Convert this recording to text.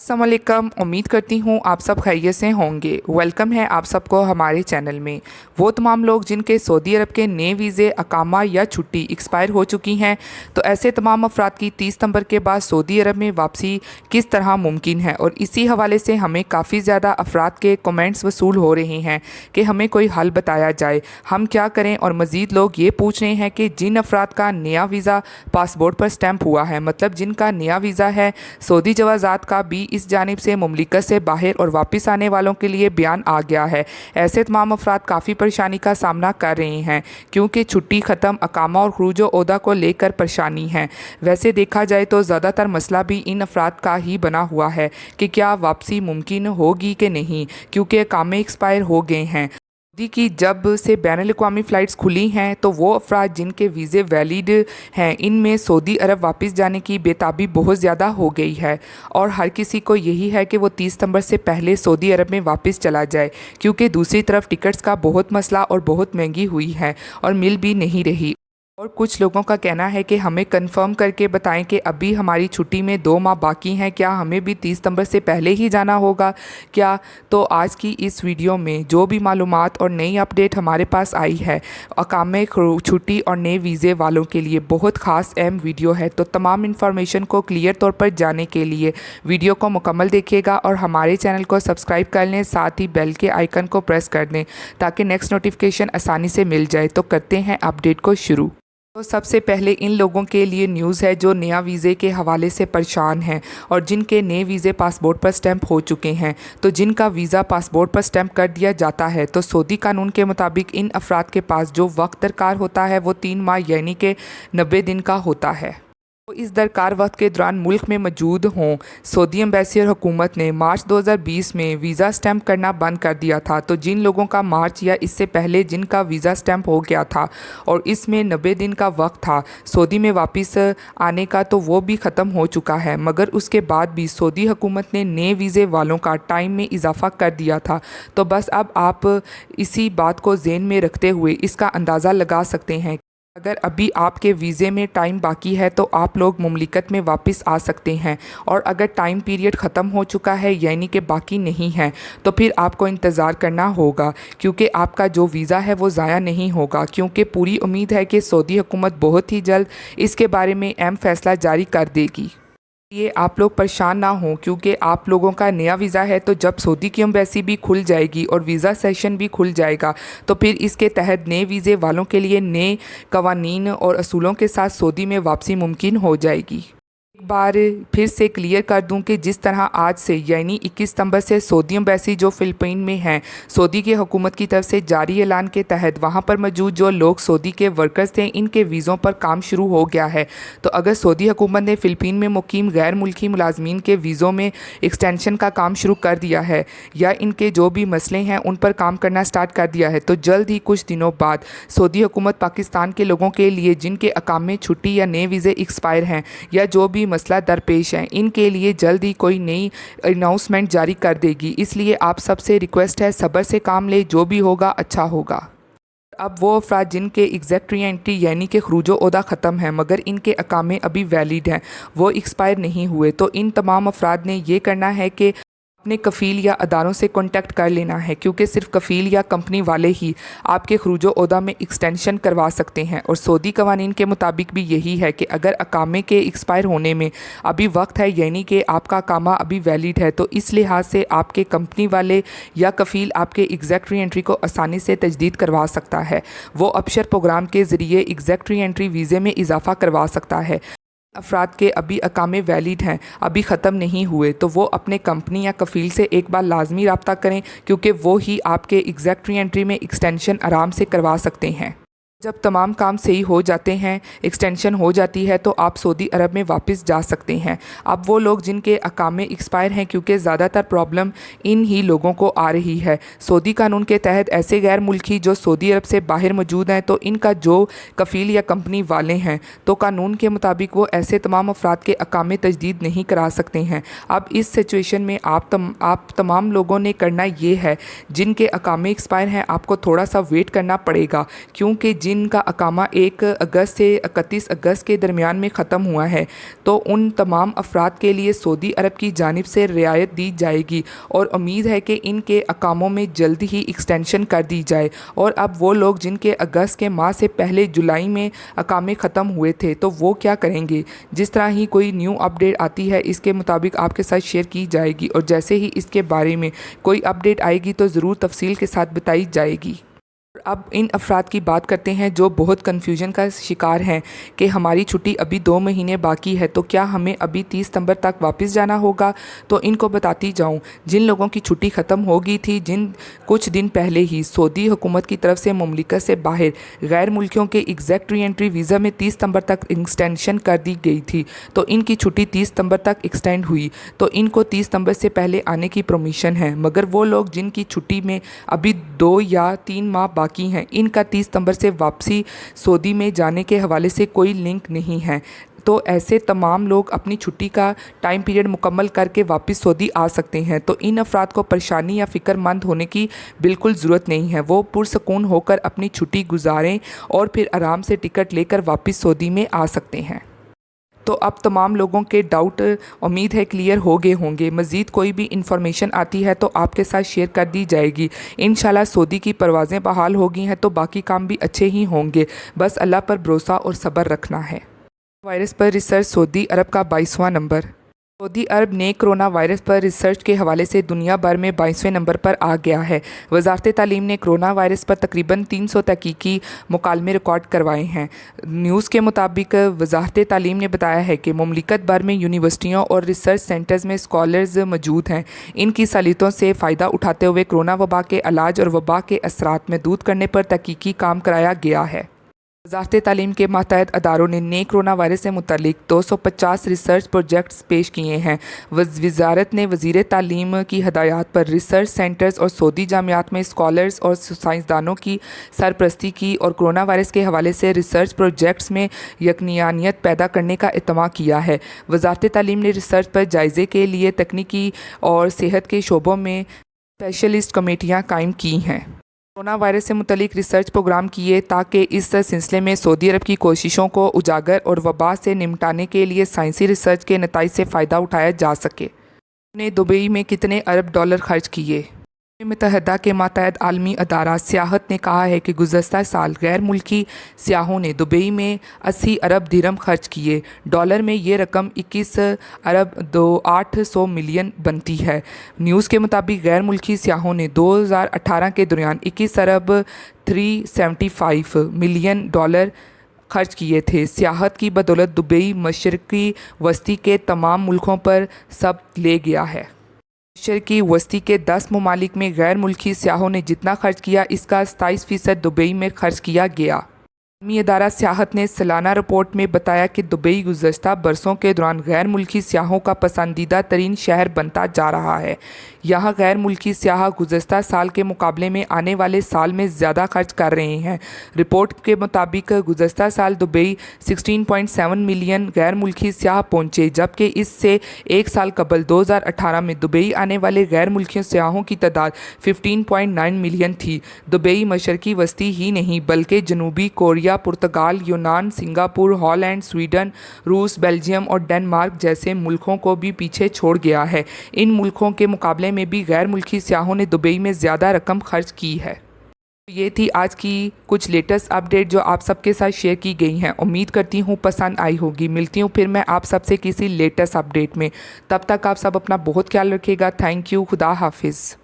अस्सलाम वालेकुम। उम्मीद करती हूँ आप सब खैरियत से होंगे। वेलकम है आप सबको हमारे चैनल में। वो तमाम लोग जिनके सऊदी अरब के नए वीज़े, अकामा या छुट्टी एक्सपायर हो चुकी हैं, तो ऐसे तमाम अफराद की 30 सितंबर के बाद सऊदी अरब में वापसी किस तरह मुमकिन है। और इसी हवाले से हमें काफ़ी ज़्यादा अफराद के कमेंट्स वसूल हो रहे हैं कि हमें कोई हल बताया जाए, हम क्या करें। और मज़ीद लोग ये पूछ रहे हैं कि जिन अफराद का नया वीज़ा पासपोर्ट पर स्टैंप हुआ है, मतलब जिनका नया वीज़ा है, सऊदी जवाज़ात का भी इस जानिब से मुमलिकत से बाहर और वापस आने वालों के लिए बयान आ गया है। ऐसे तमाम अफराद काफ़ी परेशानी का सामना कर रहे हैं क्योंकि छुट्टी ख़त्म, अकामा और खरूज ओहदा को लेकर परेशानी है। वैसे देखा जाए तो ज़्यादातर मसला भी इन अफराद का ही बना हुआ है कि क्या वापसी मुमकिन होगी कि नहीं, क्योंकि अकामे एक्सपायर हो गए हैं। सऊदी की जब से बैनुल-अक़वामी फ़्लाइट्स खुली हैं, तो वो अफराद जिनके वीज़े वैलिड हैं, इनमें सऊदी अरब वापस जाने की बेताबी बहुत ज़्यादा हो गई है। और हर किसी को यही है कि वो 30 सितंबर से पहले सऊदी अरब में वापस चला जाए, क्योंकि दूसरी तरफ टिकट्स का बहुत मसला और बहुत महंगी हुई है और मिल भी नहीं रही। और कुछ लोगों का कहना है कि हमें कंफर्म करके बताएं कि अभी हमारी छुट्टी में 2 माह बाकी हैं, क्या हमें भी 30 सितंबर से पहले ही जाना होगा क्या। तो आज की इस वीडियो में जो भी मालूमात और नई अपडेट हमारे पास आई है, अकामे छुट्टी और नए वीज़े वालों के लिए बहुत ख़ास अहम वीडियो है। तो तमाम इन्फॉर्मेशन को क्लियर तौर पर जानने के लिए वीडियो को मुकम्मल देखिएगा और हमारे चैनल को सब्सक्राइब कर लें, साथ ही बेल के आइकन को प्रेस कर दें ताकि नेक्स्ट नोटिफिकेशन आसानी से मिल जाए। तो करते हैं अपडेट को शुरू। तो सबसे पहले इन लोगों के लिए न्यूज़ है जो नया वीज़े के हवाले से परेशान हैं और जिनके नए वीज़े पासपोर्ट पर स्टैंप हो चुके हैं। तो जिनका वीज़ा पासपोर्ट पर स्टैंप कर दिया जाता है, तो सऊदी कानून के मुताबिक इन अफराद के पास जो वक्त दरकार होता है वो 3 माह यानी कि 90 दिन का होता है। तो इस दरकार वक्त के दौरान मुल्क में मौजूद हों। सऊदी एम्बेसी और हुकूमत ने मार्च 2020 में वीज़ा स्टैंप करना बंद कर दिया था। तो जिन लोगों का मार्च या इससे पहले जिनका वीज़ा स्टैंप हो गया था और इसमें 90 दिन का वक्त था सऊदी में वापस आने का, तो वो भी ख़त्म हो चुका है। मगर उसके बाद भी सऊदी हुकूमत ने नए वीज़े वालों का टाइम में इजाफ़ा कर दिया था। तो बस अब आप इसी बात को ज़हन में रखते हुए इसका अंदाज़ा लगा सकते हैं, अगर अभी आपके वीज़े में टाइम बाकी है तो आप लोग मुमलिकत में वापस आ सकते हैं। और अगर टाइम पीरियड ख़त्म हो चुका है यानी कि बाकी नहीं है, तो फिर आपको इंतज़ार करना होगा, क्योंकि आपका जो वीज़ा है वो ज़ाया नहीं होगा। क्योंकि पूरी उम्मीद है कि सऊदी हुकूमत बहुत ही जल्द इसके बारे में अहम फ़ैसला जारी कर देगी। ये आप लोग परेशान ना हों, क्योंकि आप लोगों का नया वीज़ा है, तो जब सऊदी की एम्बेसी भी खुल जाएगी और वीज़ा सेशन भी खुल जाएगा, तो फिर इसके तहत नए वीज़े वालों के लिए नए कवानीन और असूलों के साथ सऊदी में वापसी मुमकिन हो जाएगी। एक बार फिर से क्लियर कर दूं कि जिस तरह आज से यानी 21 सितंबर से सऊदी एम्बेसी जो फ़िलिपीन में है, सऊदी की हुकूमत की तरफ से जारी ऐलान के तहत वहां पर मौजूद जो लोग सऊदी के वर्कर्स थे, इनके वीज़ों पर काम शुरू हो गया है। तो अगर सऊदी हुकूमत ने फ़िलिपीन में मुकीम गैर मुल्की मुलाजमीन के वीज़ों में एक्सटेंशन का काम शुरू कर दिया है या इनके जो भी मसले हैं उन पर काम करना स्टार्ट कर दिया है, तो जल्द ही कुछ दिनों बाद सऊदी हुकूमत पाकिस्तान के लोगों के लिए जिनके अकामे छुट्टी या नए वीज़े एक्सपायर हैं या जो भी मसला दरपेश है, इनके लिए जल्द ही कोई नई अनाउंसमेंट जारी कर देगी। इसलिए आप सबसे रिक्वेस्ट है, सब्र से काम ले, जो भी होगा अच्छा होगा। अब वो अफराद जिनके एग्जैक्ट री एंट्री यानी कि खरूज ओहदा ख़त्म है मगर इनके अकामे अभी वैलिड हैं, वो एक्सपायर नहीं हुए, तो इन तमाम अफराद ने ये करना है कि अपने कफ़ील या अदारों से कांटेक्ट कर लेना है, क्योंकि सिर्फ कफ़ील या कंपनी वाले ही आपके खरूज ओहदा में एक्सटेंशन करवा सकते हैं। और सऊदी कवानीन के मुताबिक भी यही है कि अगर अकामे के एक्सपायर होने में अभी वक्त है यानी कि आपका अकामा अभी वैलिड है, तो इस लिहाज से आपके कंपनी वाले या कफ़ील आपके एग्जैक्ट री एंट्री को आसानी से तजदीद करवा सकता है। वो अबशर प्रोग्राम के ज़रिए एग्जैक्ट री एंट्री वीज़े में इजाफ़ा करवा सकता है। अफराद के अभी अकामे वैलिड हैं, अभी ख़त्म नहीं हुए, तो वो अपने कंपनी या कफ़ील से एक बार लाजमी रब्ता करें, क्योंकि वो ही आपके एग्जैक्ट री एंट्री में एक्सटेंशन आराम से करवा सकते हैं। जब तमाम काम सही हो जाते हैं, एक्सटेंशन हो जाती है, तो आप सऊदी अरब में वापस जा सकते हैं। अब वो लोग जिनके अकामे एक्सपायर हैं, क्योंकि ज़्यादातर प्रॉब्लम इन ही लोगों को आ रही है सऊदी कानून के तहत, ऐसे गैर मुल्की जो सऊदी अरब से बाहर मौजूद हैं, तो इनका जो कफ़ील या कंपनी वाले हैं, तो कानून के मुताबिक वो ऐसे तमाम अफराद के अकामे तजदीद नहीं करा सकते हैं। अब इस सिचुएशन में आप तमाम लोगों ने करना ये है, जिनके अकामे एक्सपायर हैं आपको थोड़ा सा वेट करना पड़ेगा, क्योंकि जिन का अकामा 1 अगस्त से 31 अगस्त के दरमियान में ख़त्म हुआ है, तो उन तमाम अफराद के लिए सऊदी अरब की जानिब से रियायत दी जाएगी और उम्मीद है कि इनके अकामों में जल्द ही एक्सटेंशन कर दी जाए। और अब वो लोग जिनके अगस्त के माह से पहले जुलाई में अकामे ख़त्म हुए थे, तो वो क्या करेंगे। जिस तरह ही कोई न्यू अपडेट आती है इसके मुताबिक आपके साथ शेयर की जाएगी, और जैसे ही इसके बारे में कोई अपडेट आएगी तो ज़रूर तफसील के साथ बताई जाएगी। अब इन अफराद की बात करते हैं जो बहुत कन्फ्यूजन का शिकार हैं कि हमारी छुट्टी अभी 2 महीने बाकी है, तो क्या हमें अभी 30 सितंबर तक वापस जाना होगा। तो इनको बताती जाऊं, जिन लोगों की छुट्टी ख़त्म हो गई थी, जिन कुछ दिन पहले ही सऊदी हुकूमत की तरफ से मुमलिकत से बाहर गैर मुल्कियों के एग्जैक्ट री एंट्री वीज़ा में 30 सितंबर तक एक्सटेंशन कर दी गई थी, तो इनकी छुट्टी 30 सितंबर तक एक्सटेंड हुई, तो इनको 30 सितंबर से पहले आने की परमिशन है। मगर वो लोग जिनकी छुट्टी में अभी 2 या 3 माह बाकी हैं, इनका 30 सितंबर से वापसी सऊदी में जाने के हवाले से कोई लिंक नहीं है। तो ऐसे तमाम लोग अपनी छुट्टी का टाइम पीरियड मुकम्मल करके वापस सऊदी आ सकते हैं। तो इन अफराद को परेशानी या फ़िक्रमंद होने की बिल्कुल ज़रूरत नहीं है। वो पुरसकून होकर अपनी छुट्टी गुजारें और फिर आराम से टिकट लेकर वापस सऊदी में आ सकते हैं। तो अब तमाम लोगों के डाउट उम्मीद है क्लियर हो गए होंगे। मज़ीद कोई भी इंफॉर्मेशन आती है तो आपके साथ शेयर कर दी जाएगी। इंशाल्लाह सऊदी की परवाज़ें बहाल हो गई हैं तो बाकी काम भी अच्छे ही होंगे। बस अल्लाह पर भरोसा और सब्र रखना है। वायरस पर रिसर्च सऊदी अरब का 22वां नंबर। सऊदी अरब ने कोरोना वायरस पर रिसर्च के हवाले से दुनिया भर में 22वें नंबर पर आ गया है। वजारत तालीम ने कोरोना वायरस पर तकरीबन 300 तहकीकी मुकालमे रिकॉर्ड करवाए हैं। न्यूज़ के मुताबिक वजारत तालीम ने बताया है कि मुमलिकत भर में यूनिवर्सिटियों और रिसर्च सेंटर्स में स्कॉलर्स मौजूद हैं। इनकी सलीतों से फ़ायदा उठाते हुए कोरोना वबा के इलाज और वबा के असरात महदूद करने पर तहकीकी काम कराया गया है। वज़ारत तालीम के मातहत अदारों ने नए कोरोना वायरस से मुतल्लिक 250 रिसर्च प्रोजेक्ट्स पेश किए हैं। वज़ारत ने वज़ीर तालीम की हदायत पर रिसर्च सेंटर्स और सऊदी जामियात में स्कॉलर्स और साइंसदानों की सरपरस्ती की और कोरोना वायरस के हवाले से रिसर्च प्रोजेक्ट्स में यकनियानियत पैदा करने का इत्तमा किया है। वज़ारत तालीम ने रिसर्च पर जायज़े के लिए तकनीकी और सेहत के शोबों में स्पेशलिस्ट कमेटियाँ कायम की हैं। कोरोना वायरस से मुतल्लिक रिसर्च प्रोग्राम किए ताकि इस सिलसिले में सऊदी अरब की कोशिशों को उजागर और वबा से निपटाने के लिए साइंसी रिसर्च के नताइज से फ़ायदा उठाया जा सके। उन्होंने दुबई में कितने अरब डॉलर खर्च किए। मुत्तहिदा के मातहत आलमी अदारा सियाहत ने कहा है कि गुज़श्ता साल गैर मुल्की सियाहों ने दुबई में 80 अरब दिरहम खर्च किए। डॉलर में ये रकम 21 अरब 800 मिलियन बनती है। न्यूज़ के मुताबिक गैर मुल्की सियाहों ने 2018 के दौरान 21 अरब 375 मिलियन डॉलर खर्च किए थे। सियाहत की बदौलत दुबई मशरक़ी वस्ती के तमाम मुल्कों पर सब ले गया है। मशरक़ी वस्ती के 10 ममालिक में गैर मुल्की सियाहों ने जितना खर्च किया, इसका 27% दुबई में खर्च किया गया। आलमी अदारा सियाहत ने सालाना रिपोर्ट में बताया कि दुबई गुज़श्ता बरसों के दौरान गैर मुल्की सियाहों का पसंदीदा तरीन शहर बनता जा रहा है। यहाँ गैर मुल्की सियाह गुज़श्ता साल के मुकाबले में आने वाले साल में ज़्यादा खर्च कर रहे हैं। रिपोर्ट के मुताबिक गुज़श्ता साल दुबई 16.7 मिलियन गैर मुल्की सियाह पहुँचे, जबकि इससे एक साल कबल 2018 में दुबई आने वाले गैर मुल्की सियाहों की तादाद 15.9 मिलियन थी। दुबई मशरक़ी वस्ती ही नहीं बल्कि जनूबी कोरिया, पुर्तगाल, यूनान, सिंगापुर, हॉलैंड, स्वीडन, रूस, बेल्जियम और डेनमार्क जैसे मुल्कों को भी पीछे छोड़ गया है। इन मुल्कों के मुकाबले में भी गैर मुल्की सियाहों ने दुबई में ज़्यादा रकम खर्च की है। ये थी आज की कुछ लेटेस्ट अपडेट जो आप सबके साथ शेयर की गई हैं। उम्मीद करती हूँ पसंद आई होगी। मिलती हूँ फिर मैं आप सबसे किसी लेटेस्ट अपडेट में। तब तक आप सब अपना बहुत ख्याल रखिएगा। Thank you. खुदा हाफिज़।